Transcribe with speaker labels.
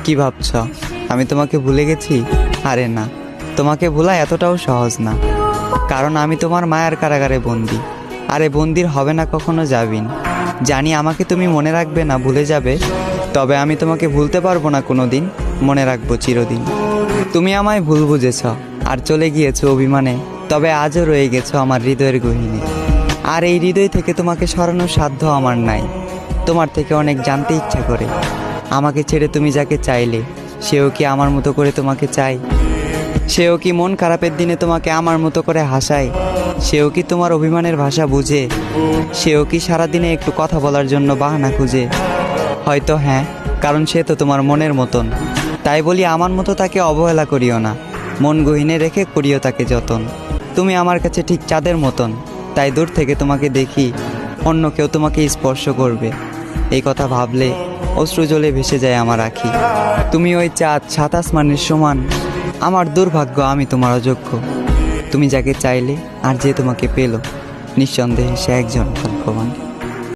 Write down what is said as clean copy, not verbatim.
Speaker 1: কি ভাবছ আমি তোমাকে ভুলে গেছি? আরে না, তোমাকে ভোলা এতটাও সহজ না, কারণ আমি তোমার মায়ার কারাগারে বন্দি। আরে বন্দির হবে না কখনো যাবিন। জানি আমাকে তুমি মনে রাখবে না, ভুলে যাবে, তবে আমি তোমাকে ভুলতে পারবো না কোনো দিন, মনে রাখবো চিরদিন। তুমি আমায় ভুল বুঝেছ আর চলে গিয়েছো অভিমানে, তবে আজও রয়ে গেছো আমার হৃদয়ের গহীনে। আর এই হৃদয় থেকে তোমাকে সরানোর সাধ্য আমার নাই। তোমার থেকে অনেক জানতে ইচ্ছা করে, আমাকে ছেড়ে তুমি যাকে চাইলে সেও কি আমার মতো করে তোমাকে চায়? সেও কি মন খারাপের দিনে তোমাকে আমার মতো করে হাসায়? সেও কি তোমার অভিমানের ভাষা বুঝে? সেও কি সারাদিনে একটু কথা বলার জন্য বাহানা খুঁজে? হয়তো হ্যাঁ, কারণ সে তো তোমার মনের মতন। তাই বলি আমার মতো তাকে অবহেলা করিও না, মন গহীনে রেখে করিও তাকে যতন। তুমি আমার কাছে ঠিক চাঁদের মতন, তাই দূর থেকে তোমাকে দেখি অন্য কেউ তোমাকে স্পর্শ করবে, এই কথা ভাবলে অশ্রু জলে ভেসে যায় আমার আঁখি। তুমি ওই চাঁদ, সাত আসমানের সমান, আমার দুর্ভাগ্য আমি তোমার অযোগ্য। তুমি যাকে চাইলে আর যে তোমাকে পেল, নিঃসন্দেহে সে একজন ভাগ্যবান।